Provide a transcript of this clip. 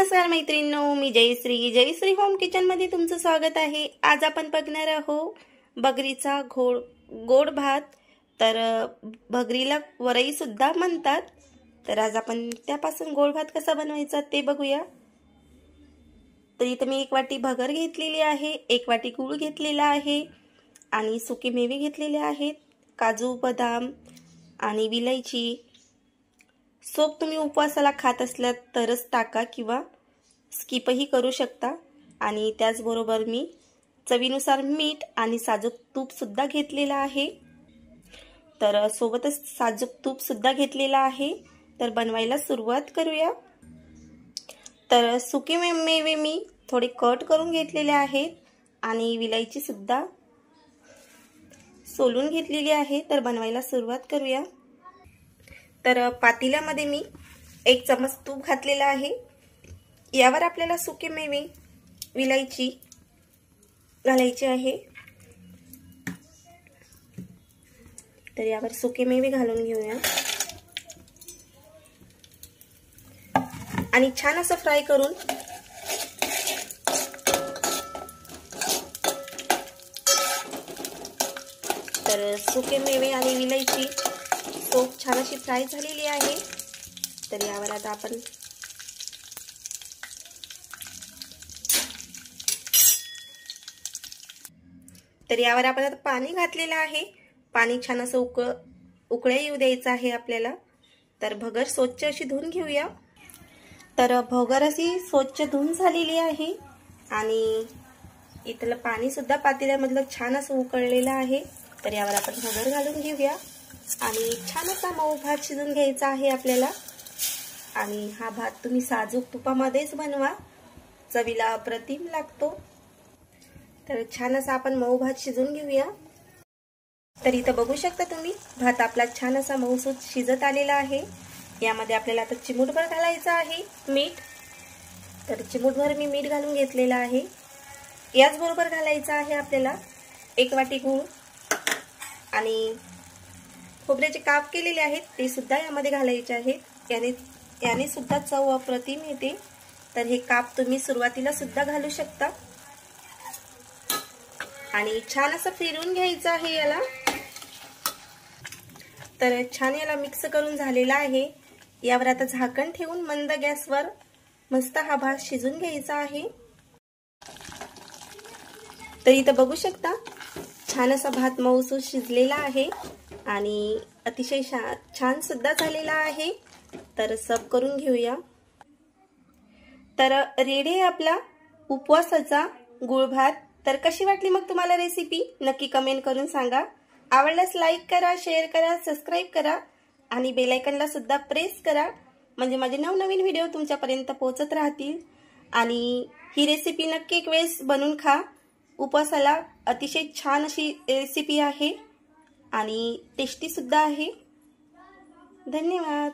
नमस्कार मैत्रिणींनो, मी Jayashree home kitchen मध्ये तुमचं स्वागत आहे। आज आपण बघणार आहोत भगरीचा गोड भात। तर भगरीला वरई सुद्धा म्हणतात। तर आज आपण त्यापासून गोड भात कसा बनवायचा ते बघूया। तर इथे मी 1 वाटी भगर घेतलेली आहे, 1 वाटी गूळ घेतलेला आहे आणि सुके मेवे घेतलेले आहेत, काजू, बदाम आणि विलायची। सोप तुम्ही उपवासाला खात असल्यास तरच टाका किंवा स्किपही करू शकता। आणि त्याचबरोबर मी चवीनुसार मीठ आणि साजूक तूप सुद्धा घेतलेला आहे। तर सोबतच साजूक तूप सुद्धा घेतलेला आहे। तर बनवायला सुरुवात करूया। तर सुके मेवे मी थोडे कट करून घेतलेले आहेत आणि विलायची सुद्धा सोलून घेतलेली आहे। तर बनवायला सुरुवात करूया। तर पातेल्यामध्ये मी 1 चमच तूप घातलेला आहे। यावर आपल्याला सुके मेवे विलायची घालायची आहे। तर यावर सुके मेवे घालून घेऊया आणि छान असं फ्राय करून तर सुके मेवे आणि विलायची सोप छान अशी फ्राय झालेली आहे। तर यावर आता आपण आता पाणी घातलेलं आहे। पाणी छान असं उकळे येऊ द्यायचं आहे आपल्याला। तर भगर स्वच्छ अशी धुवून घेऊया। तर भगर अशी स्वच्छ धुवून झालेली आहे आणि इथलं पाणी सुद्धा पातेल्यामधलं छान असं उकळलेलं आहे। तर यावर आपण भगर घालून घेऊया आणि छान असा मऊ भात शिजून घ्यायचा आहे आपल्याला। आणि हा भात तुम्ही साजूक तुपामध्येच बनवा, चवीला अप्रतिम लागतो। तर छान असा आपण मऊ भात शिजून घेऊया। तर इथं बघू शकता तुम्ही भात आपला छान असा मऊसूत शिजत आलेला आहे। यामध्ये आपल्याला आता चिमूटभर घालायचं आहे मीठ। तर चिमूटभर मी मीठ घालून घेतलेलं आहे। याचबरोबर घालायचं आहे आपल्याला 1 वाटी गूळ आणि खोबऱ्याचे काप केलेले आहेत ते सुद्धा यामध्ये घालायचे आहेत। याने सुद्धा चव अप्रतिम येते। तर हे काप तुम्ही सुरुवातीला सुद्धा घालू शकता आणि छान असं फिरवून घ्यायचं आहे याला। तर छान याला मिक्स करून झालेला आहे। यावर आता झाकण ठेवून मंद गॅसवर मस्त हा भात शिजून घ्यायचा आहे। तर इथं बघू शकता छान असा भात मऊसूत शिजलेला आहे आणि अतिशय छान सुद्धा झालेला आहे। तर सर्व करून घेऊया। तर रेडी आहे आपला उपवासाचा गुळ भात। तर कशी वाटली मग तुम्हाला रेसिपी नक्की कमेंट करून सांगा। आवडल्यास लाईक करा, शेअर करा, सबस्क्राइब करा आणि बेल आयकॉनला सुद्धा प्रेस करा, म्हणजे माझे नवनवीन व्हिडिओ तुमच्यापर्यंत पोहोचत राहतील। आणि ही रेसिपी नक्की एक वेळेस बनवून खा। उपवासाला अतिशय छान अशी रेसिपी आहे आणि टेस्टी सुद्धा आहे। धन्यवाद।